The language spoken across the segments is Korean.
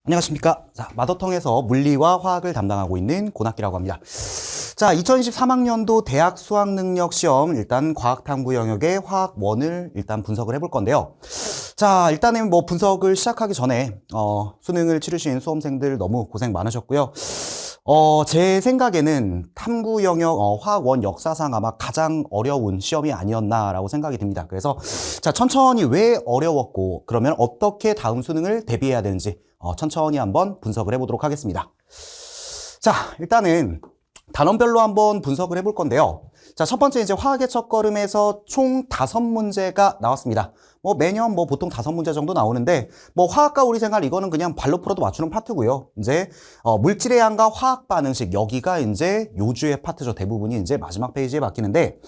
안녕하십니까. 자, 마더텅에서 물리와 화학을 담당하고 있는 고낙기라고 합니다. 자, 2023학년도 대학 수학능력 시험 일단 과학탐구 영역의 화학 1을 일단 분석을 해볼 건데요. 자, 일단은 뭐 분석을 시작하기 전에 수능을 치르신 수험생들 너무 고생 많으셨고요. 제 생각에는 탐구 영역 화학 1 역사상 아마 가장 어려운 시험이 아니었나라고 생각이 듭니다. 그래서 자, 천천히 왜 어려웠고 그러면 어떻게 다음 수능을 대비해야 되는지 천천히 한번 분석을 해보도록 하겠습니다. 자, 일단은 단원별로 한번 분석을 해볼 건데요. 자, 첫 번째 이제 화학의 첫걸음에서 총 5문제가 나왔습니다. 뭐 매년 뭐 보통 5문제 정도 나오는데 뭐 화학과 우리생활 이거는 그냥 발로 풀어도 맞추는 파트고요. 이제 물질의 양과 화학 반응식 여기가 이제 요주의 파트죠. 대부분이 이제 마지막 페이지에 박히는데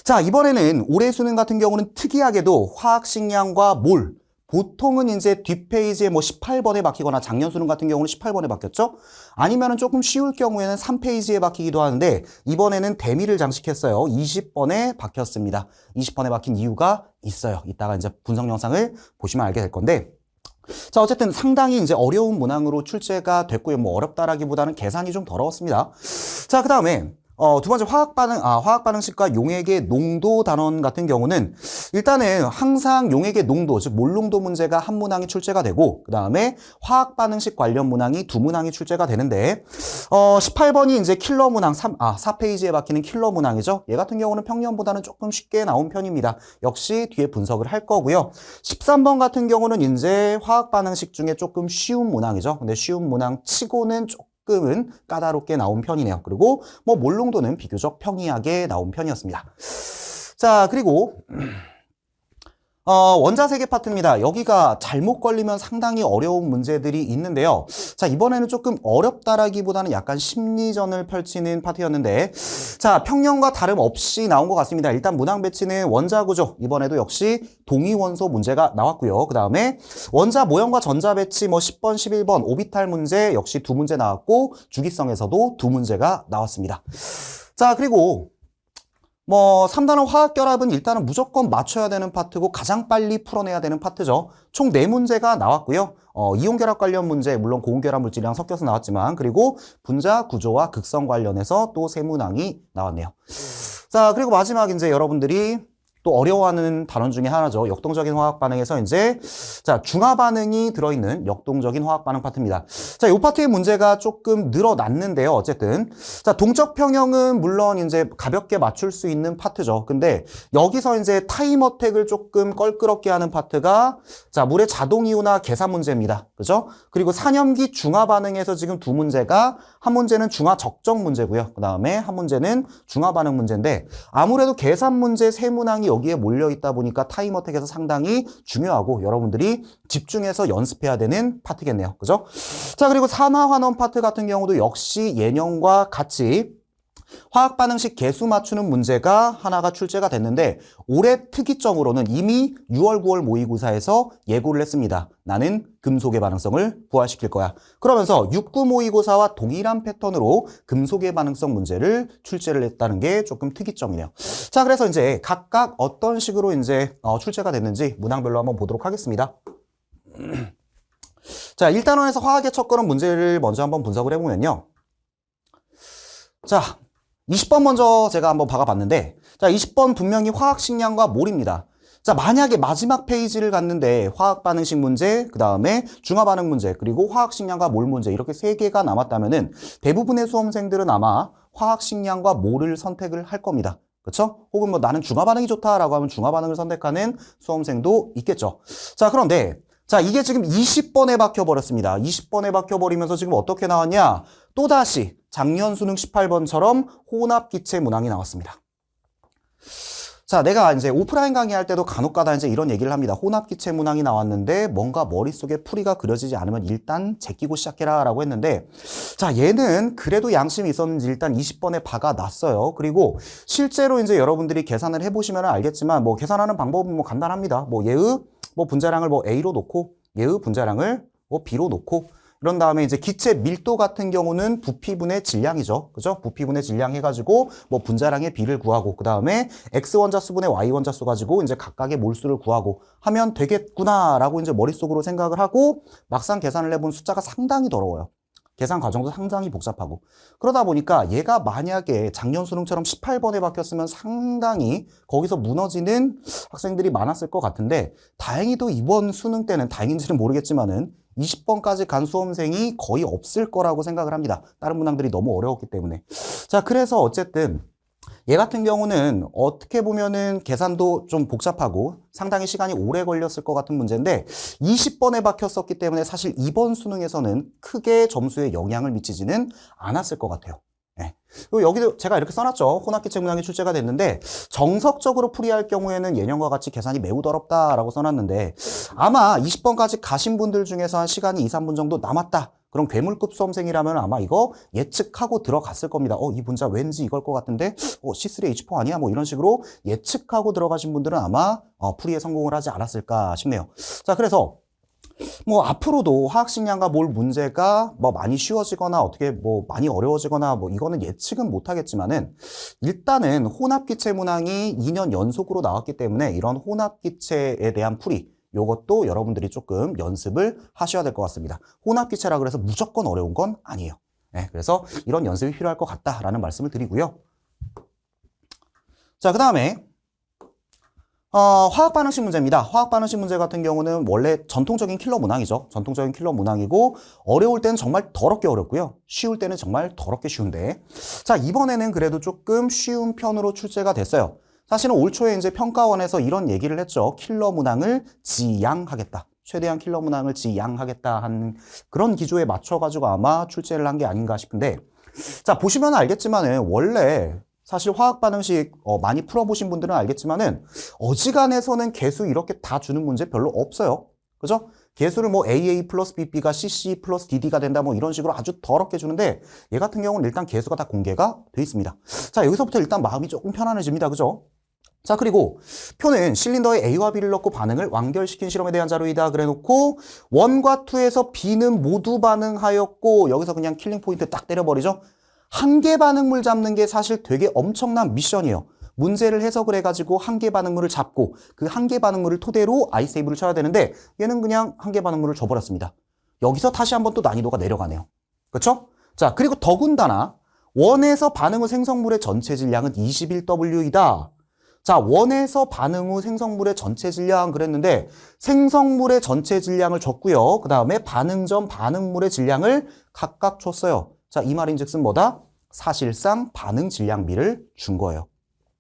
자, 이번에는 올해 수능 같은 경우는 특이하게도 화학식량과 몰 보통은 이제 뒷페이지에 뭐 18번에 박히거나 작년 수능 같은 경우는 18번에 박혔죠? 아니면은 조금 쉬울 경우에는 3페이지에 박히기도 하는데 이번에는 대미를 장식했어요. 20번에 박혔습니다. 20번에 박힌 이유가 있어요. 이따가 이제 분석 영상을 보시면 알게 될 건데 자, 어쨌든 상당히 이제 어려운 문항으로 출제가 됐고요. 뭐 어렵다라기보다는 계산이 좀 더러웠습니다. 자, 그 다음에 두 번째 화학 반응식과 용액의 농도 단원 같은 경우는 일단은 항상 용액의 농도, 즉 몰농도 문제가 한 문항이 출제가 되고 그 다음에 화학 반응식 관련 문항이 두 문항이 출제가 되는데 18번이 이제 킬러 문항 4페이지에 박히는 킬러 문항이죠. 얘 같은 경우는 평년보다는 조금 쉽게 나온 편입니다. 역시 뒤에 분석을 할 거고요. 13번 같은 경우는 이제 화학 반응식 중에 조금 쉬운 문항이죠. 근데 쉬운 문항 치고는 조금은 까다롭게 나온 편이네요. 그리고 뭐 몰농도는 비교적 평이하게 나온 편이었습니다. 자, 그리고 원자세계 파트입니다. 여기가 잘못 걸리면 상당히 어려운 문제들이 있는데요. 자, 이번에는 조금 어렵다라기보다는 약간 심리전을 펼치는 파트였는데 자, 평년과 다름없이 나온 것 같습니다. 일단 문항 배치는 원자 구조, 이번에도 역시 동위원소 문제가 나왔고요. 그 다음에 원자 모형과 전자 배치 뭐 10번, 11번 오비탈 문제 역시 두 문제 나왔고 주기성에서도 두 문제가 나왔습니다. 자, 그리고 뭐 3단원 화학결합은 일단은 무조건 맞춰야 되는 파트고 가장 빨리 풀어내야 되는 파트죠. 총 4문제가 나왔고요. 이온결합 관련 문제, 물론 고온결합 물질이랑 섞여서 나왔지만 그리고 분자 구조와 극성 관련해서 또 3문항이 나왔네요. 자, 그리고 마지막 이제 여러분들이 또 어려워하는 단원 중에 하나죠. 역동적인 화학 반응에서 이제 자, 중화 반응이 들어있는 역동적인 화학 반응 파트입니다. 자, 이 파트의 문제가 조금 늘어났는데요. 어쨌든 자, 동적 평형은 물론 이제 가볍게 맞출 수 있는 파트죠. 근데 여기서 이제 타임 어택을 조금 껄끄럽게 하는 파트가 자, 물의 자동 이온화 계산 문제입니다. 그죠? 그리고 산염기 중화 반응에서 지금 두 문제가 한 문제는 중화 적정 문제고요. 그 다음에 한 문제는 중화 반응 문제인데 아무래도 계산 문제 세 문항이 여기에 몰려 있다 보니까 타임 어택에서 상당히 중요하고 여러분들이 집중해서 연습해야 되는 파트겠네요. 그죠? 자, 그리고 산화환원 파트 같은 경우도 역시 예년과 같이 화학 반응식 개수 맞추는 문제가 하나가 출제가 됐는데 올해 특이점으로는 이미 6월, 9월 모의고사에서 예고를 했습니다. 나는 금속의 반응성을 부활시킬 거야. 그러면서 6구 모의고사와 동일한 패턴으로 금속의 반응성 문제를 출제를 했다는 게 조금 특이점이네요. 자, 그래서 이제 각각 어떤 식으로 이제 출제가 됐는지 문항별로 한번 보도록 하겠습니다. 자, 1단원에서 화학의 첫걸음 문제를 먼저 한번 분석을 해보면요. 자, 20번 먼저 제가 한번 박아봤는데 자, 20번 분명히 화학식량과 몰입니다. 자, 만약에 마지막 페이지를 갔는데 화학 반응식 문제, 그 다음에 중화 반응 문제, 그리고 화학식량과 몰 문제 이렇게 3개가 남았다면은 대부분의 수험생들은 아마 화학식량과 몰을 선택을 할 겁니다. 그렇죠? 혹은 뭐 나는 중화 반응이 좋다라고 하면 중화 반응을 선택하는 수험생도 있겠죠. 자, 그런데 자, 이게 지금 20번에 박혀버렸습니다. 20번에 박혀버리면서 지금 어떻게 나왔냐? 또다시 작년 수능 18번처럼 혼합기체 문항이 나왔습니다. 자, 내가 이제 오프라인 강의할 때도 간혹가다 이제 이런 얘기를 합니다. 혼합기체 문항이 나왔는데 뭔가 머릿속에 풀이가 그려지지 않으면 일단 제끼고 시작해라 라고 했는데 자, 얘는 그래도 양심이 있었는지 일단 20번에 박아놨어요. 그리고 실제로 이제 여러분들이 계산을 해보시면 알겠지만 뭐 계산하는 방법은 뭐 간단합니다. 뭐 얘의 뭐 분자량을 뭐 A로 놓고 얘의 분자량을 뭐 B로 놓고 그런 다음에 이제 기체 밀도 같은 경우는 부피분의 질량이죠. 그죠? 부피분의 질량 해가지고 뭐 분자량의 비를 구하고 그 다음에 X 원자수분의 Y 원자수 가지고 이제 각각의 몰수를 구하고 하면 되겠구나라고 이제 머릿속으로 생각을 하고 막상 계산을 해본 숫자가 상당히 더러워요. 계산 과정도 상당히 복잡하고 그러다 보니까 얘가 만약에 작년 수능처럼 18번에 박혔으면 상당히 거기서 무너지는 학생들이 많았을 것 같은데 다행히도 이번 수능 때는 다행인지는 모르겠지만은 20번까지 간 수험생이 거의 없을 거라고 생각을 합니다. 다른 문항들이 너무 어려웠기 때문에. 자, 그래서 어쨌든 얘 같은 경우는 어떻게 보면은 계산도 좀 복잡하고 상당히 시간이 오래 걸렸을 것 같은 문제인데 20번에 박혔었기 때문에 사실 이번 수능에서는 크게 점수에 영향을 미치지는 않았을 것 같아요. 네. 그리고 여기도 제가 이렇게 써놨죠. 혼합기체 문항이 출제가 됐는데 정석적으로 풀이할 경우에는 예년과 같이 계산이 매우 더럽다라고 써놨는데 아마 20번까지 가신 분들 중에서 한 시간이 2, 3분 정도 남았다. 그럼 괴물급 수험생이라면 아마 이거 예측하고 들어갔을 겁니다. 이 분자 왠지 이걸 것 같은데 C3H4 아니야? 뭐 이런 식으로 예측하고 들어가신 분들은 아마 풀이에 성공을 하지 않았을까 싶네요. 자, 그래서 뭐 앞으로도 화학식량과 몰 문제가 뭐 많이 쉬워지거나 어떻게 뭐 많이 어려워지거나 뭐 이거는 예측은 못하겠지만은 일단은 혼합기체 문항이 2년 연속으로 나왔기 때문에 이런 혼합기체에 대한 풀이 요것도 여러분들이 조금 연습을 하셔야 될 것 같습니다. 혼합기체라 그래서 무조건 어려운 건 아니에요. 네, 그래서 이런 연습이 필요할 것 같다라는 말씀을 드리고요. 자, 그 다음에 화학반응식 문제입니다. 화학반응식 문제 같은 경우는 원래 전통적인 킬러 문항이죠. 전통적인 킬러 문항이고 어려울 때는 정말 더럽게 어렵고요. 쉬울 때는 정말 더럽게 쉬운데 자, 이번에는 그래도 조금 쉬운 편으로 출제가 됐어요. 사실은 올 초에 이제 평가원에서 이런 얘기를 했죠. 킬러 문항을 지양하겠다. 최대한 킬러 문항을 지양하겠다 하는 그런 기조에 맞춰가지고 아마 출제를 한 게 아닌가 싶은데 자, 보시면 알겠지만은 원래 사실 화학 반응식 많이 풀어보신 분들은 알겠지만은 어지간해서는 개수 이렇게 다 주는 문제 별로 없어요. 그죠? 개수를 뭐 AA 플러스 BB가 CC 플러스 DD가 된다 뭐 이런 식으로 아주 더럽게 주는데 얘 같은 경우는 일단 개수가 다 공개가 돼 있습니다. 자, 여기서부터 일단 마음이 조금 편안해집니다. 그죠? 자, 그리고 표는 실린더에 A와 B를 넣고 반응을 완결시킨 실험에 대한 자료이다 그래놓고 1과 2에서 B는 모두 반응하였고 여기서 그냥 킬링 포인트 딱 때려버리죠. 한계 반응물 잡는 게 사실 되게 엄청난 미션이에요. 문제를 해석을 해가지고 한계 반응물을 잡고 그 한계 반응물을 토대로 아이세이브를 쳐야 되는데 얘는 그냥 한계 반응물을 줘버렸습니다. 여기서 다시 한번 또 난이도가 내려가네요. 그렇죠? 자, 그리고 더군다나 원에서 반응 후 생성물의 전체 질량은 21W이다. 자, 원에서 반응 후 생성물의 전체 질량 그랬는데 생성물의 전체 질량을 줬고요. 그 다음에 반응 전 반응물의 질량을 각각 줬어요. 자, 이 말인즉슨 뭐다? 사실상 반응 질량비를 준 거예요.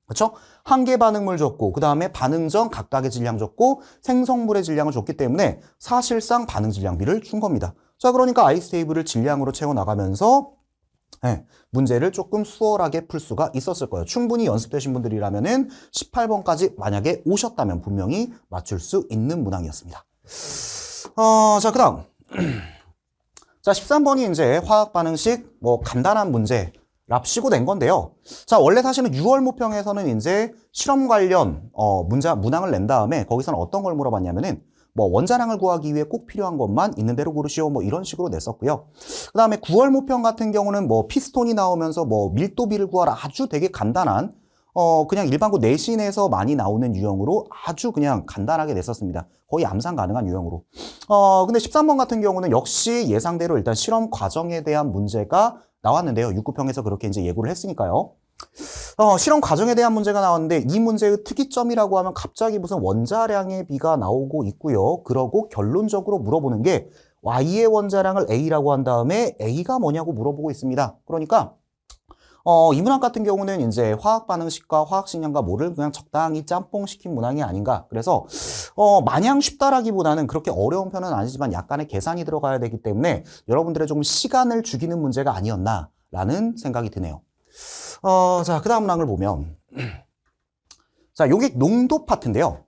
그렇죠? 한계 반응물 줬고 그 다음에 반응 전 각각의 질량 줬고 생성물의 질량을 줬기 때문에 사실상 반응 질량비를 준 겁니다. 자, 그러니까 아이스테이블을 질량으로 채워나가면서 문제를 조금 수월하게 풀 수가 있었을 거예요. 충분히 연습되신 분들이라면은 18번까지 만약에 오셨다면 분명히 맞출 수 있는 문항이었습니다. 자, 그 다음. 자, 13번이 이제 화학 반응식 뭐 간단한 문제 랍시고 낸 건데요. 자, 원래 사실은 6월 모평에서는 이제 실험 관련 문항을 낸 다음에 거기서는 어떤 걸 물어봤냐면은 뭐 원자량을 구하기 위해 꼭 필요한 것만 있는 대로 고르시오 뭐 이런 식으로 냈었고요. 그 다음에 9월 모평 같은 경우는 뭐 피스톤이 나오면서 뭐 밀도비를 구하라 아주 되게 간단한 그냥 일반고 내신에서 많이 나오는 유형으로 아주 그냥 간단하게 냈었습니다. 거의 암산 가능한 유형으로. 근데 13번 같은 경우는 역시 예상대로 일단 실험 과정에 대한 문제가 나왔는데요. 6구평에서 그렇게 이제 예고를 했으니까요. 실험 과정에 대한 문제가 나왔는데 이 문제의 특이점이라고 하면 갑자기 무슨 원자량의 비가 나오고 있고요. 그러고 결론적으로 물어보는 게 Y의 원자량을 A라고 한 다음에 A가 뭐냐고 물어보고 있습니다. 그러니까 이 문항 같은 경우는 이제 화학 반응식과 화학식량과 몰을 그냥 적당히 짬뽕시킨 문항이 아닌가. 그래서 마냥 쉽다라기보다는 그렇게 어려운 편은 아니지만 약간의 계산이 들어가야 되기 때문에 여러분들의 조금 시간을 죽이는 문제가 아니었나라는 생각이 드네요. 자, 그 다음 문항을 보면 자, 요게 농도 파트인데요.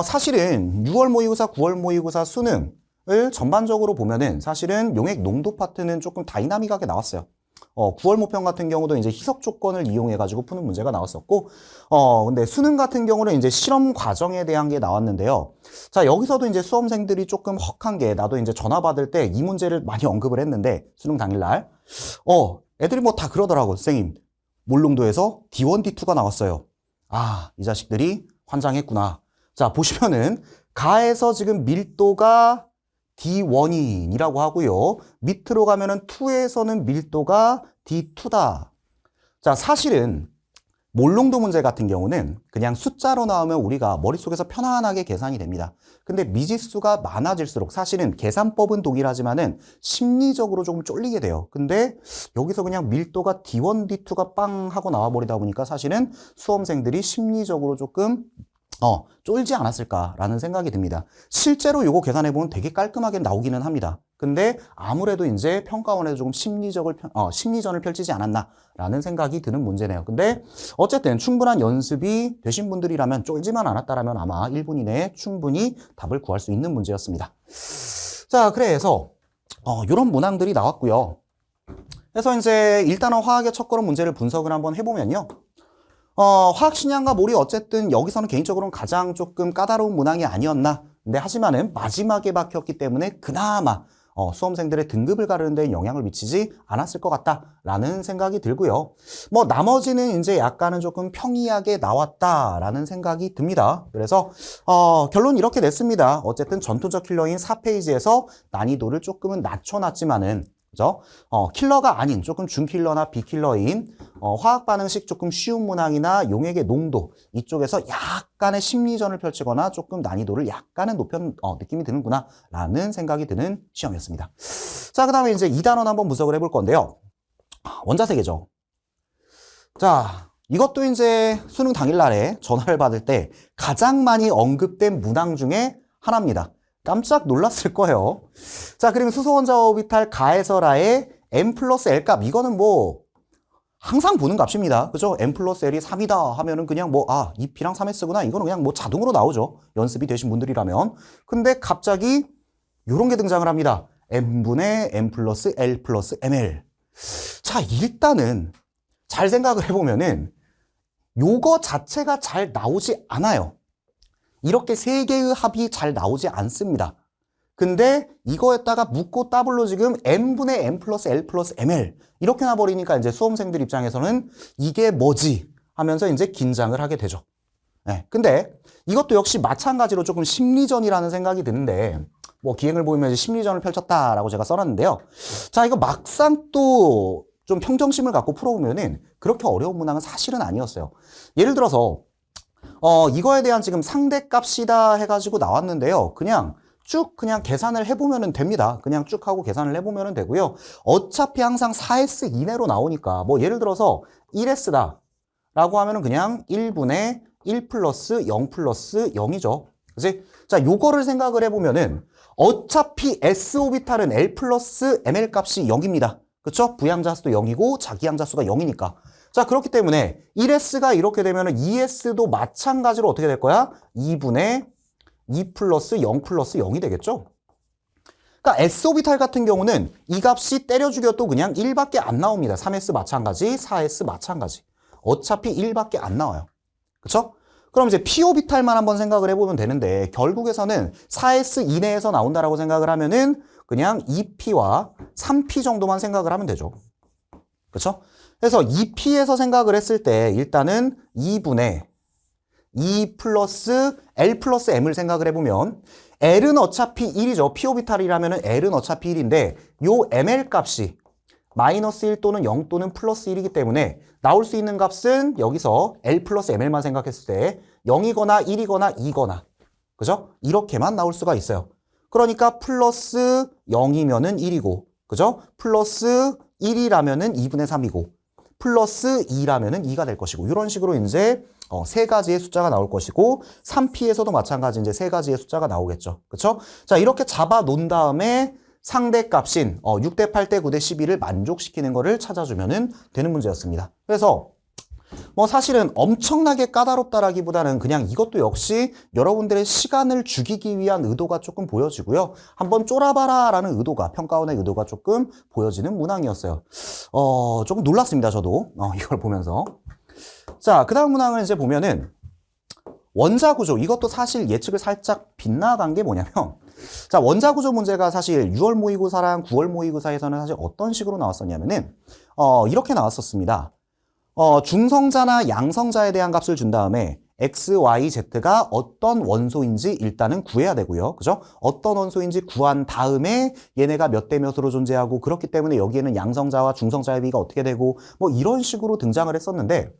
사실은 6월 모의고사, 9월 모의고사 수능을 전반적으로 보면은 사실은 용액 농도 파트는 조금 다이나믹하게 나왔어요. 9월 모평 같은 경우도 이제 희석 조건을 이용해가지고 푸는 문제가 나왔었고, 근데 수능 같은 경우는 이제 실험 과정에 대한 게 나왔는데요. 자, 여기서도 이제 수험생들이 조금 헉한 게, 나도 이제 전화 받을 때 이 문제를 많이 언급을 했는데, 수능 당일날. 애들이 뭐 다 그러더라고. 선생님, 몰롱도에서 D1, D2가 나왔어요. 아, 이 자식들이 환장했구나. 자, 보시면은, 가에서 지금 밀도가 D1이라고 하고요. 밑으로 가면은 2에서는 밀도가 D2다. 자, 사실은 몰롱도 문제 같은 경우는 그냥 숫자로 나오면 우리가 머릿속에서 편안하게 계산이 됩니다. 근데 미지수가 많아질수록 사실은 계산법은 동일하지만은 심리적으로 조금 쫄리게 돼요. 근데 여기서 그냥 밀도가 D1, D2가 빵 하고 나와버리다 보니까 사실은 수험생들이 심리적으로 조금 쫄지 않았을까라는 생각이 듭니다. 실제로 이거 계산해보면 되게 깔끔하게 나오기는 합니다. 근데 아무래도 이제 평가원에서 조금 심리전을 펼치지 않았나라는 생각이 드는 문제네요. 근데 어쨌든 충분한 연습이 되신 분들이라면 쫄지만 않았다라면 아마 1분 이내에 충분히 답을 구할 수 있는 문제였습니다. 자, 그래서 이런 문항들이 나왔고요. 그래서 이제 일단은 화학의 첫 걸음 문제를 분석을 한번 해보면요. 화학 신양과 몰이 어쨌든 여기서는 개인적으로는 가장 조금 까다로운 문항이 아니었나. 근데 하지만은 마지막에 박혔기 때문에 그나마 수험생들의 등급을 가르는 데 영향을 미치지 않았을 것 같다라는 생각이 들고요. 뭐 나머지는 이제 약간은 조금 평이하게 나왔다라는 생각이 듭니다. 그래서 결론 이렇게 냈습니다. 어쨌든 전투적 킬러인 4페이지에서 난이도를 조금은 낮춰놨지만은 그죠? 킬러가 아닌 조금 중킬러나 비킬러인 화학 반응식 조금 쉬운 문항이나 용액의 농도 이쪽에서 약간의 심리전을 펼치거나 조금 난이도를 약간은 높여 느낌이 드는구나 라는 생각이 드는 시험이었습니다. 자, 그 다음에 이제 2단원 한번 분석을 해볼 건데요. 원자세계죠. 자, 이것도 이제 수능 당일날에 전화를 받을 때 가장 많이 언급된 문항 중에 하나입니다. 깜짝 놀랐을 거예요. 자, 그러면 수소원자 오비탈 가에서 라의 m 플러스 l 값. 이거는 뭐 항상 보는 값입니다. 그죠? m 플러스 l이 3이다 하면은 그냥 뭐 2p랑 3s구나. 이거는 그냥 뭐 자동으로 나오죠. 연습이 되신 분들이라면. 근데 갑자기 요런 게 등장을 합니다. m분의 m 플러스 l 플러스 ml. 자, 일단은 잘 생각을 해보면은 요거 자체가 잘 나오지 않아요. 이렇게 세 개의 합이 잘 나오지 않습니다. 근데 이거에다가 묶고 더블로 지금 m분의 m 플러스 l 플러스 ml 이렇게 나버리니까 이제 수험생들 입장에서는 이게 뭐지 하면서 이제 긴장을 하게 되죠. 네, 근데 이것도 역시 마찬가지로 조금 심리전이라는 생각이 드는데 뭐 기행을 보이면 심리전을 펼쳤다라고 제가 써놨는데요. 자, 이거 막상 또 좀 평정심을 갖고 풀어보면은 그렇게 어려운 문항은 사실은 아니었어요. 예를 들어서 이거에 대한 지금 상대값이다 해가지고 나왔는데요. 그냥 쭉 그냥 계산을 해보면 됩니다. 그냥 쭉 하고 계산을 해보면 되고요. 어차피 항상 4S 이내로 나오니까 뭐 예를 들어서 1S다 라고 하면은 그냥 1분의 1 플러스 0 플러스 0이죠. 그치? 자, 요거를 생각을 해보면은 어차피 S오비탈은 L 플러스 ML 값이 0입니다. 그쵸? 부양자수도 0이고 자기양자수가 0이니까. 자, 그렇기 때문에 1S가 이렇게 되면 2S도 마찬가지로 어떻게 될 거야? 2분의 2 플러스 0 플러스 0이 되겠죠? 그러니까 S오비탈 같은 경우는 이 값이 때려 죽여도 그냥 1밖에 안 나옵니다. 3S 마찬가지, 4S 마찬가지. 어차피 1밖에 안 나와요. 그쵸? 그럼 이제 P오비탈만 한번 생각을 해보면 되는데 결국에서는 4S 이내에서 나온다라고 생각을 하면은 그냥 2P와 3P 정도만 생각을 하면 되죠. 그쵸? 그래서 2P에서 생각을 했을 때 일단은 2분의 2 플러스 L 플러스 M을 생각을 해보면 L은 어차피 1이죠. P오비탈이라면 L은 어차피 1인데 요 ML 값이 마이너스 1 또는 0 또는 플러스 1이기 때문에 나올 수 있는 값은 여기서 L 플러스 ML만 생각했을 때 0이거나 1이거나 2거나 그죠? 이렇게만 나올 수가 있어요. 그러니까 플러스 0이면은 1이고 그죠? 플러스 1이라면은 2분의 3이고 플러스 2라면은 2가 될 것이고 이런 식으로 이제 세 가지의 숫자가 나올 것이고 3P에서도 마찬가지 이제 세 가지의 숫자가 나오겠죠. 그렇죠? 자, 이렇게 잡아 놓은 다음에 상대값인 6대 8대 9대 12를 만족시키는 거를 찾아주면 되는 문제였습니다. 그래서 뭐 사실은 엄청나게 까다롭다라기보다는 그냥 이것도 역시 여러분들의 시간을 죽이기 위한 의도가 조금 보여지고요. 한번 쫄아봐라 라는 의도가, 평가원의 의도가 조금 보여지는 문항이었어요. 조금 놀랐습니다, 저도. 이걸 보면서. 자, 그 다음 문항을 이제 보면은 원자구조, 이것도 사실 예측을 살짝 빗나간 게 뭐냐면, 자, 원자구조 문제가 사실 6월 모의고사랑 9월 모의고사에서는 사실 어떤 식으로 나왔었냐면은, 이렇게 나왔었습니다. 중성자나 양성자에 대한 값을 준 다음에 x, y, z가 어떤 원소인지 일단은 구해야 되고요. 그죠? 어떤 원소인지 구한 다음에 얘네가 몇 대 몇으로 존재하고 그렇기 때문에 여기에는 양성자와 중성자의 비가 어떻게 되고 뭐 이런 식으로 등장을 했었는데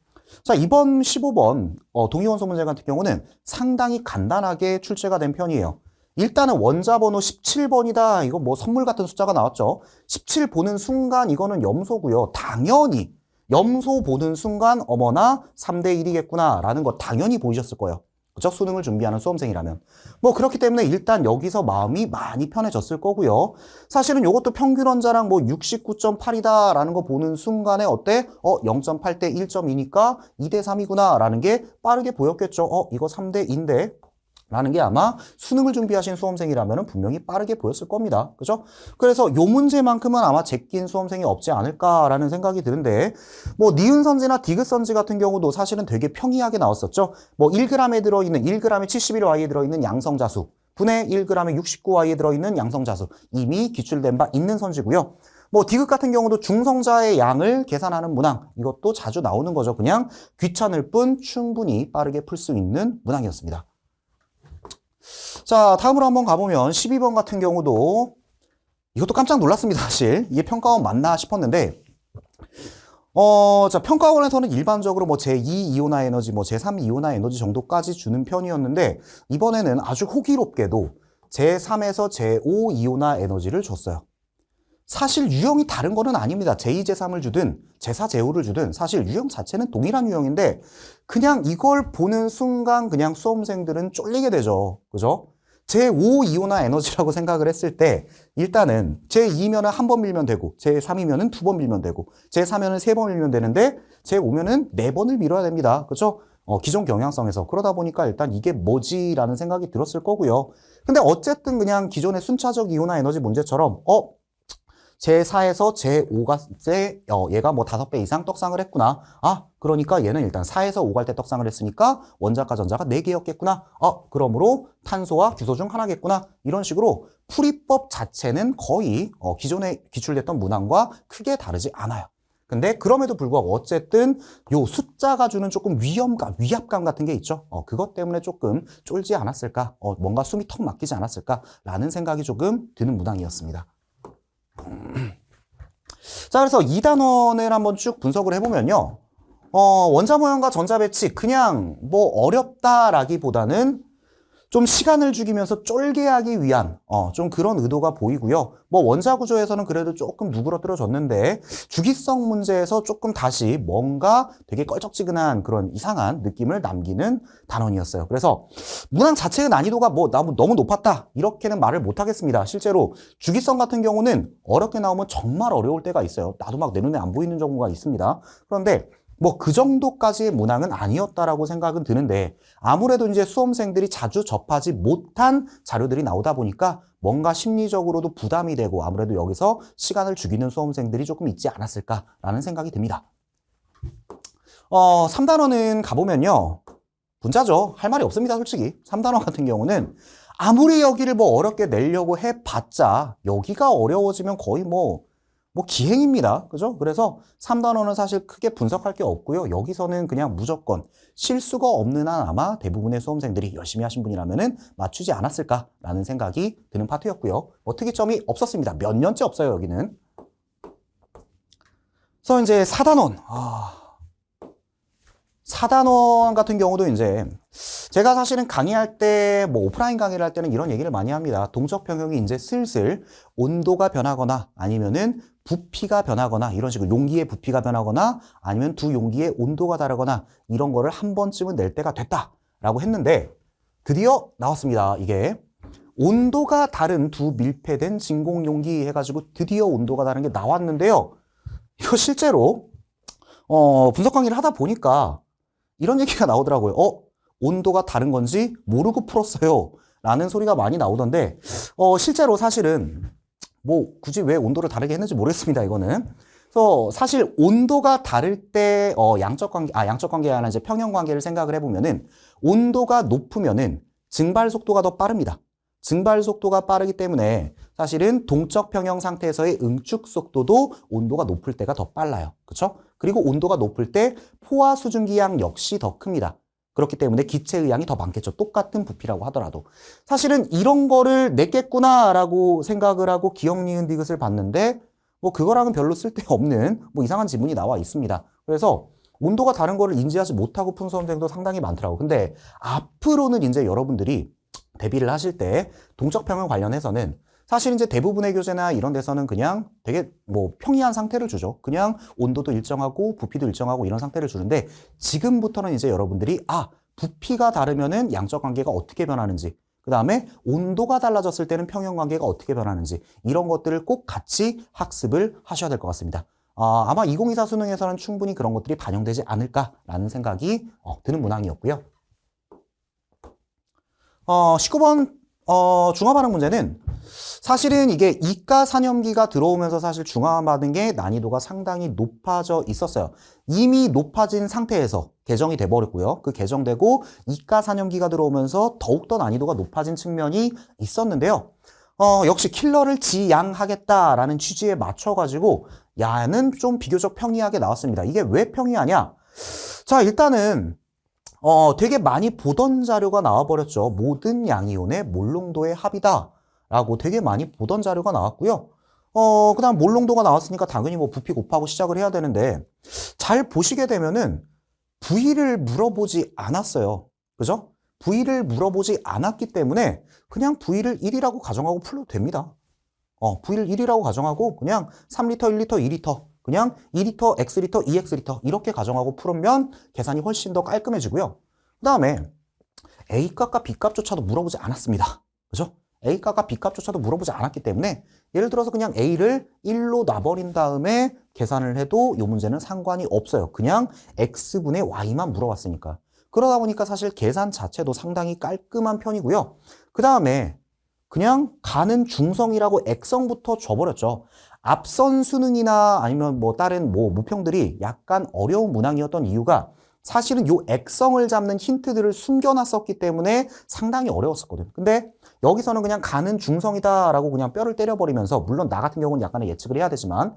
자, 이번 15번 동위원소 문제 같은 경우는 상당히 간단하게 출제가 된 편이에요. 일단은 원자 번호 17번이다. 이거 뭐 선물 같은 숫자가 나왔죠. 17 보는 순간 이거는 염소고요. 당연히 염소 보는 순간 어머나 3대 1이겠구나 라는 거 당연히 보이셨을 거예요. 그죠? 수능을 준비하는 수험생이라면. 뭐 그렇기 때문에 일단 여기서 마음이 많이 편해졌을 거고요. 사실은 이것도 평균 원자랑 뭐 69.8이다 라는 거 보는 순간에 어때? 0.8대 1.2니까 2대 3이구나 라는 게 빠르게 보였겠죠. 이거 3대 2인데 라는 게 아마 수능을 준비하신 수험생이라면 분명히 빠르게 보였을 겁니다. 그죠? 그래서 요 문제만큼은 아마 제낀 수험생이 없지 않을까라는 생각이 드는데 뭐 니은선지나 디귿선지 같은 경우도 사실은 되게 평이하게 나왔었죠. 뭐 1g에 들어있는 1g에 71Y에 들어있는 양성자수 분의 1g에 69Y에 들어있는 양성자수 이미 기출된 바 있는 선지고요. 뭐 디귿 같은 경우도 중성자의 양을 계산하는 문항 이것도 자주 나오는 거죠. 그냥 귀찮을 뿐 충분히 빠르게 풀 수 있는 문항이었습니다. 자, 다음으로 한번 가보면 12번 같은 경우도 이것도 깜짝 놀랐습니다. 사실 이게 평가원 맞나 싶었는데 자, 평가원에서는 일반적으로 뭐 제2 이온화 에너지, 뭐 제3 이온화 에너지 정도까지 주는 편이었는데 이번에는 아주 호기롭게도 제3에서 제5 이온화 에너지를 줬어요. 사실 유형이 다른 거는 아닙니다. 제2, 제3을 주든 제4, 제5를 주든 사실 유형 자체는 동일한 유형인데 그냥 이걸 보는 순간 그냥 수험생들은 쫄리게 되죠. 그죠? 제5 이온화 에너지라고 생각을 했을 때 일단은 제2면은 한 번 밀면 되고 제3이면은 두 번 밀면 되고 제4면은 세 번 밀면 되는데 제5면은 네 번을 밀어야 됩니다. 그죠? 기존 경향성에서 그러다 보니까 일단 이게 뭐지라는 생각이 들었을 거고요. 근데 어쨌든 그냥 기존의 순차적 이온화 에너지 문제처럼 제4에서 제5가 얘가 뭐 5배 이상 떡상을 했구나. 그러니까 얘는 일단 4에서 5 갈 때 떡상을 했으니까 원자과 전자가 4개였겠구나. 그러므로 탄소와 규소 중 하나겠구나. 이런 식으로 풀이법 자체는 거의 기존에 기출됐던 문항과 크게 다르지 않아요. 근데 그럼에도 불구하고 어쨌든 요 숫자가 주는 조금 위험감, 위압감 같은 게 있죠. 그것 때문에 조금 쫄지 않았을까? 뭔가 숨이 턱 막히지 않았을까라는 생각이 조금 드는 문항이었습니다. 자, 그래서 2단원을 한번 쭉 분석을 해보면요. 원자 모형과 전자 배치 그냥 뭐 어렵다라기보다는 좀 시간을 죽이면서 쫄게 하기 위한 좀 그런 의도가 보이고요. 뭐 원자 구조에서는 그래도 조금 누그러뜨려졌는데 주기성 문제에서 조금 다시 뭔가 되게 껄쩍지근한 그런 이상한 느낌을 남기는 단원이었어요. 그래서 문항 자체의 난이도가 뭐 너무 높았다 이렇게는 말을 못 하겠습니다. 실제로 주기성 같은 경우는 어렵게 나오면 정말 어려울 때가 있어요. 나도 막 내 눈에 안 보이는 경우가 있습니다. 그런데 뭐 그 정도까지의 문항은 아니었다라고 생각은 드는데 아무래도 이제 수험생들이 자주 접하지 못한 자료들이 나오다 보니까 뭔가 심리적으로도 부담이 되고 아무래도 여기서 시간을 죽이는 수험생들이 조금 있지 않았을까라는 생각이 듭니다. 3단원은 가보면요. 분자죠. 할 말이 없습니다, 솔직히. 3단원 같은 경우는 아무리 여기를 뭐 어렵게 내려고 해봤자 여기가 어려워지면 거의 뭐 기행입니다. 그죠? 그래서 3단원은 사실 크게 분석할 게 없고요. 여기서는 그냥 무조건 실수가 없는 한 아마 대부분의 수험생들이 열심히 하신 분이라면은 맞추지 않았을까라는 생각이 드는 파트였고요. 특이점이 없었습니다. 몇 년째 없어요, 여기는. 그래서 이제 4단원. 4단원 같은 경우도 이제 제가 사실은 강의할 때 뭐 오프라인 강의를 할 때는 이런 얘기를 많이 합니다. 동적 평형이 이제 슬슬 온도가 변하거나 아니면은 부피가 변하거나 이런 식으로 용기의 부피가 변하거나 아니면 두 용기의 온도가 다르거나 이런 거를 한 번쯤은 낼 때가 됐다라고 했는데 드디어 나왔습니다. 이게 온도가 다른 두 밀폐된 진공 용기 해가지고 드디어 온도가 다른 게 나왔는데요. 이거 실제로 분석 강의를 하다 보니까 이런 얘기가 나오더라고요. 온도가 다른 건지 모르고 풀었어요. 라는 소리가 많이 나오던데, 실제로 사실은 뭐 굳이 왜 온도를 다르게 했는지 모르겠습니다, 이거는. 그래서 사실 온도가 다를 때, 양적 관계가 아니라 이제 평형 관계를 생각을 해보면은 온도가 높으면은 증발 속도가 더 빠릅니다. 증발 속도가 빠르기 때문에 사실은 동적 평형 상태에서의 응축 속도도 온도가 높을 때가 더 빨라요. 그렇죠? 그리고 온도가 높을 때 포화 수증기양 역시 더 큽니다. 그렇기 때문에 기체 의양이 더 많겠죠. 똑같은 부피라고 하더라도. 사실은 이런 거를 냈겠구나라고 생각을 하고 기억, 니은, 디귿을 봤는데 뭐 그거랑은 별로 쓸데없는 뭐 이상한 지문이 나와 있습니다. 그래서 온도가 다른 거를 인지하지 못하고 푼 수험생도 상당히 많더라고요. 근데 앞으로는 이제 여러분들이 대비를 하실 때 동적 평형 관련해서는 사실 이제 대부분의 교재나 이런 데서는 그냥 되게 뭐 평이한 상태를 주죠. 그냥 온도도 일정하고 부피도 일정하고 이런 상태를 주는데 지금부터는 이제 여러분들이 부피가 다르면은 양적 관계가 어떻게 변하는지, 그 다음에 온도가 달라졌을 때는 평형 관계가 어떻게 변하는지 이런 것들을 꼭 같이 학습을 하셔야 될 것 같습니다. 아마 2024 수능에서는 충분히 그런 것들이 반영되지 않을까라는 생각이 드는 문항이었고요. 19번 중화 반응 문제는 사실은 이게 이가 산염기가 들어오면서 사실 중화 반응의 난이도가 상당히 높아져 있었어요. 이미 높아진 상태에서 개정이 돼버렸고요. 그 개정되고 이가 산염기가 들어오면서 더욱더 난이도가 높아진 측면이 있었는데요. 역시 킬러를 지양하겠다라는 취지에 맞춰가지고 야는 좀 비교적 평이하게 나왔습니다. 이게 왜 평이하냐? 자, 일단은 되게 많이 보던 자료가 나와버렸죠. 모든 양이온의 몰농도의 합이다 라고 되게 많이 보던 자료가 나왔고요. 그 다음 몰농도가 나왔으니까 당연히 뭐 부피 곱하고 시작을 해야 되는데 잘 보시게 되면은 V를 물어보지 않았어요. 그죠? V를 물어보지 않았기 때문에 그냥 V를 1이라고 가정하고 풀어도 됩니다. V를 1이라고 가정하고 그냥 3리터, 1리터, 2리터 그냥 2리터, X리터, 2X리터 이렇게 가정하고 풀으면 계산이 훨씬 더 깔끔해지고요. 그 다음에 A값과 B값조차도 물어보지 않았습니다. 그죠? A값과 B값조차도 물어보지 않았기 때문에 예를 들어서 그냥 A를 1로 놔버린 다음에 계산을 해도 이 문제는 상관이 없어요. 그냥 X분의 Y만 물어봤으니까. 그러다 보니까 사실 계산 자체도 상당히 깔끔한 편이고요. 그 다음에 그냥 가는 중성이라고 액성부터 줘버렸죠. 앞선 수능이나 아니면 뭐 다른 뭐 모평들이 약간 어려운 문항이었던 이유가 사실은 요 액성을 잡는 힌트들을 숨겨놨었기 때문에 상당히 어려웠었거든요. 근데 여기서는 그냥 가는 중성이다라고 그냥 뼈를 때려버리면서 물론 나 같은 경우는 약간의 예측을 해야 되지만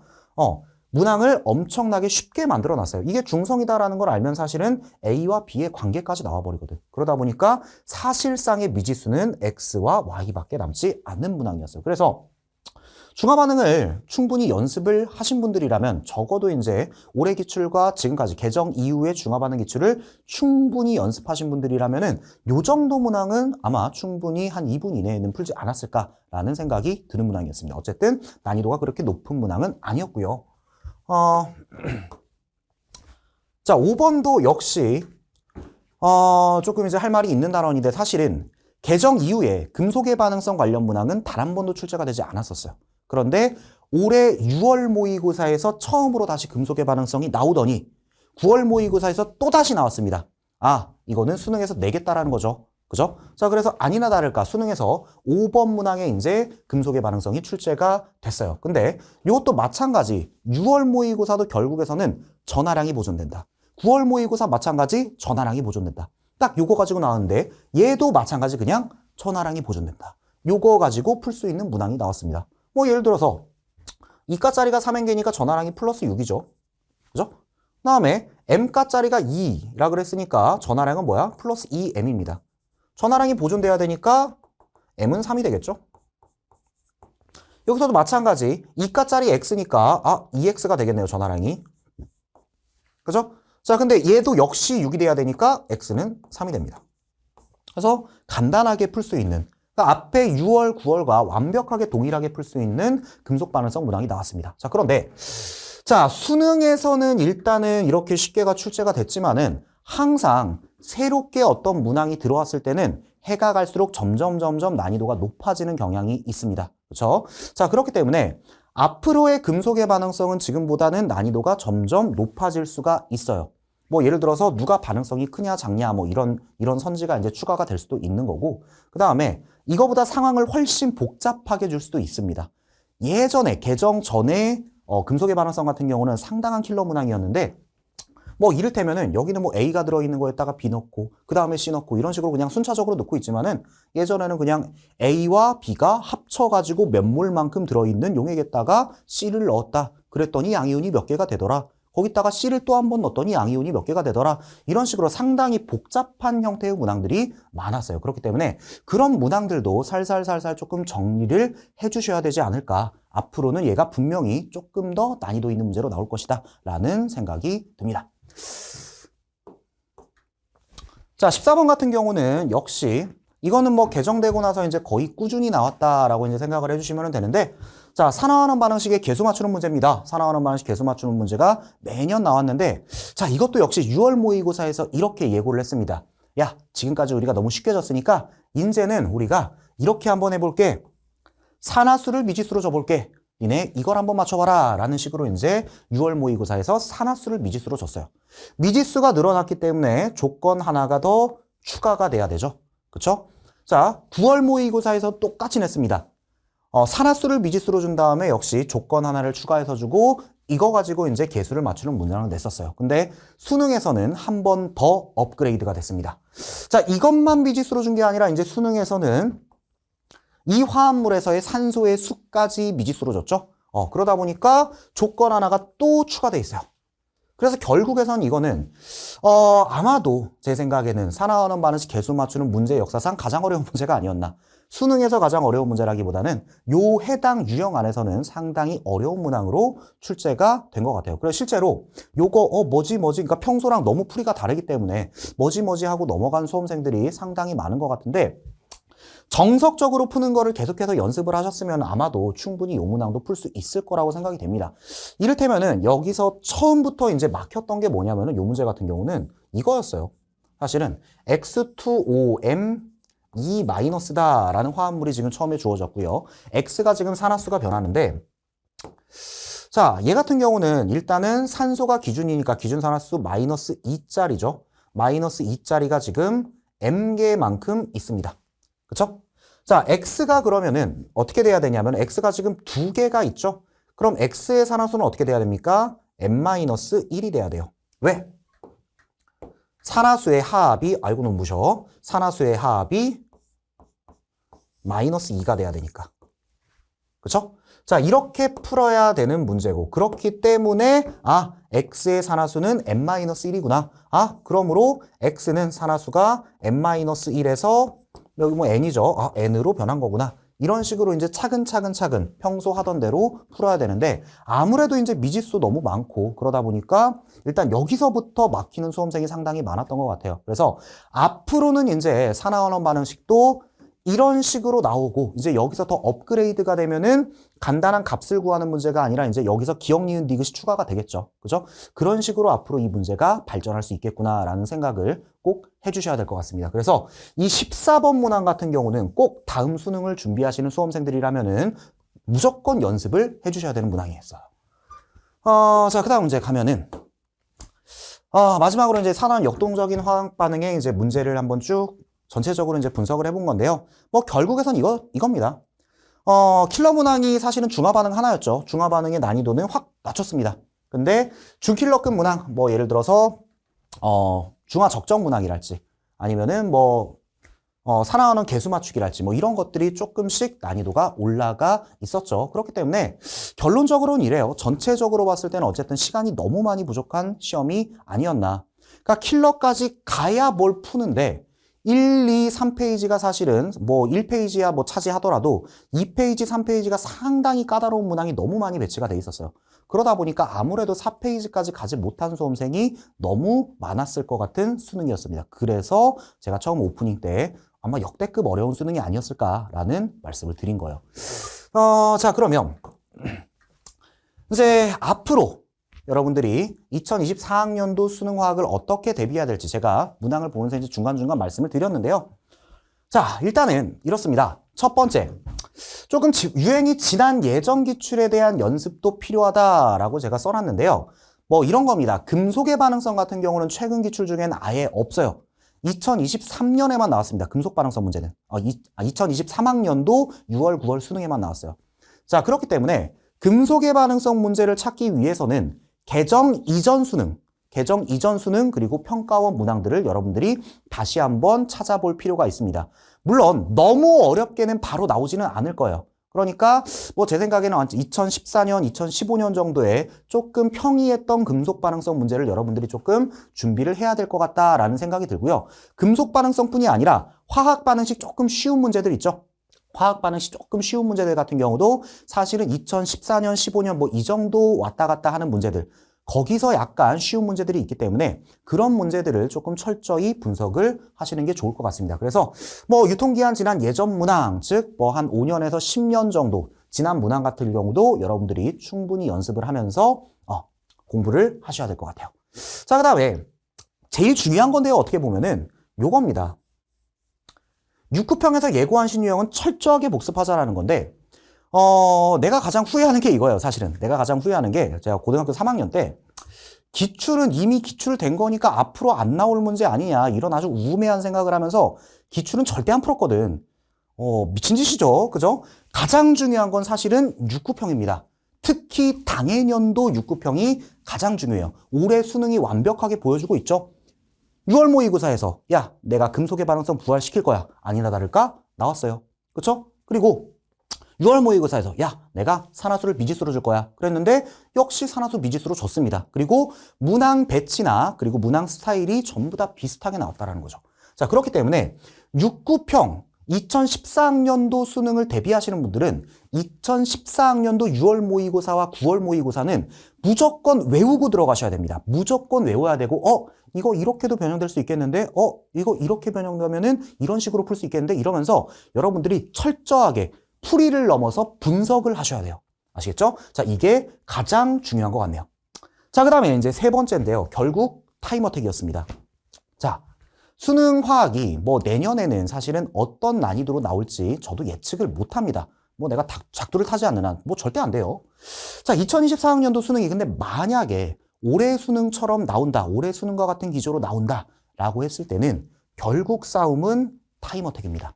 문항을 엄청나게 쉽게 만들어놨어요. 이게 중성이다라는 걸 알면 사실은 A와 B의 관계까지 나와버리거든. 그러다 보니까 사실상의 미지수는 X와 Y밖에 남지 않는 문항이었어요. 그래서 중화 반응을 충분히 연습을 하신 분들이라면 적어도 이제 올해 기출과 지금까지 개정 이후의 중화 반응 기출을 충분히 연습하신 분들이라면은 요 정도 문항은 아마 충분히 한 2분 이내에는 풀지 않았을까라는 생각이 드는 문항이었습니다. 어쨌든 난이도가 그렇게 높은 문항은 아니었고요. 자, 5번도 역시 조금 이제 할 말이 있는 단원인데 사실은 개정 이후에 금속의 반응성 관련 문항은 단 한 번도 출제가 되지 않았었어요. 그런데 올해 6월 모의고사에서 처음으로 다시 금속의 반응성이 나오더니 9월 모의고사에서 또 다시 나왔습니다. 이거는 수능에서 내겠다라는 거죠. 그죠? 자, 그래서 아니나 다를까 수능에서 5번 문항에 이제 금속의 반응성이 출제가 됐어요. 근데 이것도 마찬가지 6월 모의고사도 결국에서는 전하량이 보존된다. 9월 모의고사 마찬가지 전하량이 보존된다. 딱 요거 가지고 나왔는데 얘도 마찬가지 그냥 전하량이 보존된다. 요거 가지고 풀 수 있는 문항이 나왔습니다. 뭐 예를 들어서 이가짜리가 3n개니까 전하량이 플러스 6이죠. 그죠? 그 다음에 m가짜리가 2라 그랬으니까 전하량은 뭐야? 플러스 2m입니다. 전하량이 보존돼야 되니까 m은 3이 되겠죠? 여기서도 마찬가지 이가짜리 x니까 2x가 되겠네요. 전하량이. 그죠? 자, 근데 얘도 역시 6이 돼야 되니까 x는 3이 됩니다. 그래서 간단하게 풀 수 있는 그러니까 앞에 6월, 9월과 완벽하게 동일하게 풀 수 있는 금속 반응성 문항이 나왔습니다. 자, 그런데 자, 수능에서는 일단은 이렇게 쉽게가 출제가 됐지만은 항상 새롭게 어떤 문항이 들어왔을 때는 해가 갈수록 점점 난이도가 높아지는 경향이 있습니다. 그렇죠? 자, 그렇기 때문에 앞으로의 금속의 반응성은 지금보다는 난이도가 점점 높아질 수가 있어요. 뭐 예를 들어서 누가 반응성이 크냐 작냐 뭐 이런 선지가 이제 추가가 될 수도 있는 거고, 그 다음에 이거보다 상황을 훨씬 복잡하게 줄 수도 있습니다. 예전에 개정 전에 금속의 반응성 같은 경우는 상당한 킬러 문항이었는데, 뭐 이를테면은 여기는 뭐 A가 들어있는 거에다가 B 넣고 그 다음에 C 넣고 이런 식으로 그냥 순차적으로 넣고 있지만은, 예전에는 그냥 A와 B가 합쳐가지고 몇 몰만큼 들어있는 용액에다가 C를 넣었다 그랬더니 양이온이 몇 개가 되더라, 거기다가 C를 또 한 번 넣었더니 양이온이 몇 개가 되더라, 이런 식으로 상당히 복잡한 형태의 문항들이 많았어요. 그렇기 때문에 그런 문항들도 살살살살 조금 정리를 해주셔야 되지 않을까, 앞으로는 얘가 분명히 조금 더 난이도 있는 문제로 나올 것이다 라는 생각이 듭니다. 자, 14번 같은 경우는 역시 이거는 뭐 개정되고 나서 이제 거의 꾸준히 나왔다라고 이제 생각을 해주시면 되는데, 자, 산화환원 반응식의 개수 맞추는 문제입니다. 산화환원 반응식 개수 맞추는 문제가 매년 나왔는데, 자, 이것도 역시 6월 모의고사에서 이렇게 예고를 했습니다. 야, 지금까지 우리가 너무 쉽게 졌으니까 이제는 우리가 이렇게 한번 해볼게. 산화수를 미지수로 줘볼게. 니네 이걸 한번 맞춰봐라 라는 식으로 이제 6월 모의고사에서 산화수를 미지수로 줬어요. 미지수가 늘어났기 때문에 조건 하나가 더 추가가 돼야 되죠. 그쵸? 자, 9월 모의고사에서 똑같이 냈습니다. 산화수를 미지수로 준 다음에 역시 조건 하나를 추가해서 주고 이거 가지고 이제 개수를 맞추는 문항을 냈었어요. 근데 수능에서는 한 번 더 업그레이드가 됐습니다. 자, 이것만 미지수로 준 게 아니라 이제 수능에서는 이 화합물에서의 산소의 수까지 미지수로 줬죠. 그러다 보니까 조건 하나가 또 추가돼 있어요. 그래서 결국에선 이거는 아마도 제 생각에는 산화환원 반응식 개수 맞추는 문제 역사상 가장 어려운 문제가 아니었나. 수능에서 가장 어려운 문제라기보다는 요 해당 유형 안에서는 상당히 어려운 문항으로 출제가 된 것 같아요. 그래서 실제로 요거 뭐지 그러니까 평소랑 너무 풀이가 다르기 때문에 뭐지 하고 넘어간 수험생들이 상당히 많은 것 같은데, 정석적으로 푸는 거를 계속해서 연습을 하셨으면 아마도 충분히 요 문항도 풀 수 있을 거라고 생각이 됩니다. 이를테면은 여기서 처음부터 이제 막혔던 게 뭐냐면은 요 문제 같은 경우는 이거였어요. 사실은 X2OM 2- 다라는 화합물이 지금 처음에 주어졌고요. X가 지금 산화수가 변하는데, 자, 얘 같은 경우는 일단은 산소가 기준이니까 기준 산화수 -2짜리죠. -2짜리가 지금 M개만큼 있습니다. 그쵸? 자, X가 그러면은 어떻게 돼야 되냐면 X가 지금 2개가 있죠? 그럼 X의 산화수는 어떻게 돼야 됩니까? M-1이 돼야 돼요. 왜? 산화수의 합이, 아이고 눈부셔. 산화수의 합이 -2가 돼야 되니까. 그쵸? 자, 이렇게 풀어야 되는 문제고, 그렇기 때문에 X의 산화수는 M-1이구나. 그러므로 X는 산화수가 M-1에서 여기 뭐 N이죠. N으로 변한 거구나. 이런 식으로 이제 차근차근 평소 하던 대로 풀어야 되는데, 아무래도 이제 미지수 너무 많고 그러다 보니까 일단 여기서부터 막히는 수험생이 상당히 많았던 것 같아요. 그래서 앞으로는 이제 산화환원 반응식도 이런 식으로 나오고, 이제 여기서 더 업그레이드가 되면은 간단한 값을 구하는 문제가 아니라 이제 여기서 기억, 니은, 디귿이 추가가 되겠죠. 그죠? 그런 식으로 앞으로 이 문제가 발전할 수 있겠구나라는 생각을 꼭 해주셔야 될 것 같습니다. 그래서 이 14번 문항 같은 경우는 꼭 다음 수능을 준비하시는 수험생들이라면은 무조건 연습을 해주셔야 되는 문항이었어요. 자, 그 다음 문제 가면은 마지막으로 이제 산화환 역동적인 화학 반응의 이제 문제를 한번 쭉 전체적으로 이제 분석을 해본 건데요. 뭐 결국에선 이겁니다. 킬러 문항이 사실은 중화 반응 하나였죠. 중화 반응의 난이도는 확 낮췄습니다. 근데 중킬러급 문항, 뭐 예를 들어서 중화 적정 문항이랄지 아니면은 뭐 산화환원 개수 맞추기랄지 뭐 이런 것들이 조금씩 난이도가 올라가 있었죠. 그렇기 때문에 결론적으로는 이래요. 전체적으로 봤을 때는 어쨌든 시간이 너무 많이 부족한 시험이 아니었나. 그러니까 킬러까지 가야 뭘 푸는데 1, 2, 3페이지가 사실은 뭐 1페이지야 뭐 차지하더라도 2페이지, 3페이지가 상당히 까다로운 문항이 너무 많이 배치가 돼 있었어요. 그러다 보니까 아무래도 4페이지까지 가지 못한 수험생이 너무 많았을 것 같은 수능이었습니다. 그래서 제가 처음 오프닝 때 아마 역대급 어려운 수능이 아니었을까라는 말씀을 드린 거예요. 자, 그러면 이제 앞으로 여러분들이 2024학년도 수능화학을 어떻게 대비해야 될지 제가 문항을 보면서 이제 중간중간 말씀을 드렸는데요. 자, 일단은 이렇습니다. 첫 번째, 조금 유행이 지난 예전 기출에 대한 연습도 필요하다라고 제가 써놨는데요. 뭐 이런 겁니다. 금속의 반응성 같은 경우는 최근 기출 중에는 아예 없어요. 2023년에만 나왔습니다. 금속 반응성 문제는. 2023학년도 6월, 9월 수능에만 나왔어요. 자, 그렇기 때문에 금속의 반응성 문제를 찾기 위해서는 개정 이전 수능 그리고 평가원 문항들을 여러분들이 다시 한번 찾아볼 필요가 있습니다. 물론 너무 어렵게는 바로 나오지는 않을 거예요. 그러니까 뭐 제 생각에는 2014년, 2015년 정도에 조금 평이했던 금속 반응성 문제를 여러분들이 조금 준비를 해야 될 것 같다라는 생각이 들고요. 금속 반응성뿐이 아니라 화학 반응식 조금 쉬운 문제들 있죠. 화학 반응식 조금 쉬운 문제들 같은 경우도 사실은 2014년, 15년 뭐 이 정도 왔다 갔다 하는 문제들, 거기서 약간 쉬운 문제들이 있기 때문에 그런 문제들을 조금 철저히 분석을 하시는 게 좋을 것 같습니다. 그래서 뭐 유통기한 지난 예전 문항, 즉 뭐 한 5년에서 10년 정도 지난 문항 같은 경우도 여러분들이 충분히 연습을 하면서 공부를 하셔야 될 것 같아요. 자, 그다음에 제일 중요한 건데요. 어떻게 보면은 요겁니다. 6급형에서 예고한 신유형은 철저하게 복습하자라는 건데 내가 가장 후회하는 게 이거예요, 사실은. 내가 가장 후회하는 게, 제가 고등학교 3학년 때, 기출은 이미 기출된 거니까 앞으로 안 나올 문제 아니냐, 이런 아주 우매한 생각을 하면서 기출은 절대 안 풀었거든. 미친 짓이죠. 그죠? 가장 중요한 건 사실은 6급형입니다. 특히 당해년도 6급형이 가장 중요해요. 올해 수능이 완벽하게 보여주고 있죠. 6월 모의고사에서, 야, 내가 금속의 반응성 부활시킬 거야. 아니나 다를까? 나왔어요. 그쵸? 그리고 6월 모의고사에서 야, 내가 산화수를 미지수로 줄 거야. 그랬는데 역시 산화수 미지수로 줬습니다. 그리고 문항 배치나 그리고 문항 스타일이 전부 다 비슷하게 나왔다는 거죠. 자, 그렇기 때문에 6급형 2014학년도 수능을 대비하시는 분들은 2014학년도 6월 모의고사와 9월 모의고사는 무조건 외우고 들어가셔야 됩니다. 무조건 외워야 되고 이거 이렇게도 변형될 수 있겠는데 이거 이렇게 변형되면은 이런 식으로 풀 수 있겠는데 이러면서 여러분들이 철저하게 풀이를 넘어서 분석을 하셔야 돼요. 아시겠죠? 자, 이게 가장 중요한 것 같네요. 자, 그 다음에 이제 세 번째인데요. 결국 타임어택이었습니다. 자, 수능 화학이 뭐 내년에는 사실은 어떤 난이도로 나올지 저도 예측을 못합니다. 뭐 내가 작두를 타지 않는 한 뭐 절대 안 돼요. 자, 2024학년도 수능이 근데 만약에 올해 수능처럼 나온다, 올해 수능과 같은 기조로 나온다 라고 했을 때는 결국 싸움은 타임어택입니다.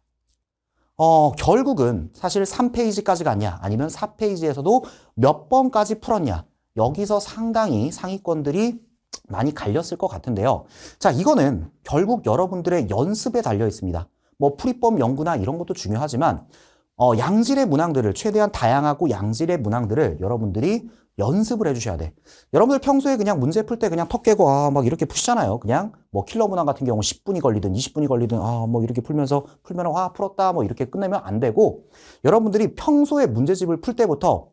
결국은 사실 3페이지까지 갔냐 아니면 4페이지에서도 몇 번까지 풀었냐, 여기서 상당히 상위권들이 많이 갈렸을 것 같은데요. 자, 이거는 결국 여러분들의 연습에 달려 있습니다. 뭐 풀이법 연구나 이런 것도 중요하지만 양질의 문항들을, 최대한 다양하고 양질의 문항들을 여러분들이 연습을 해주셔야 돼. 여러분들 평소에 그냥 문제 풀 때 그냥 턱 깨고 막 이렇게 푸시잖아요. 그냥 뭐 킬러 문항 같은 경우 10분이 걸리든 20분이 걸리든 뭐 이렇게 풀면 풀었다 뭐 이렇게 끝내면 안 되고, 여러분들이 평소에 문제집을 풀 때부터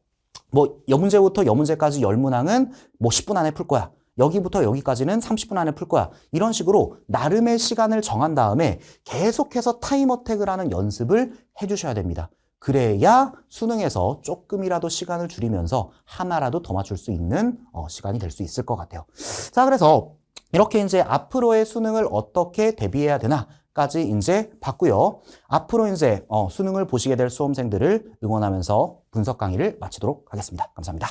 뭐 여문제부터 여문제까지 10문항은 뭐 10분 안에 풀 거야. 여기부터 여기까지는 30분 안에 풀 거야. 이런 식으로 나름의 시간을 정한 다음에 계속해서 타임어택을 하는 연습을 해주셔야 됩니다. 그래야 수능에서 조금이라도 시간을 줄이면서 하나라도 더 맞출 수 있는 시간이 될 수 있을 것 같아요. 자, 그래서 이렇게 이제 앞으로의 수능을 어떻게 대비해야 되나까지 이제 봤고요. 앞으로 이제 수능을 보시게 될 수험생들을 응원하면서 분석 강의를 마치도록 하겠습니다. 감사합니다.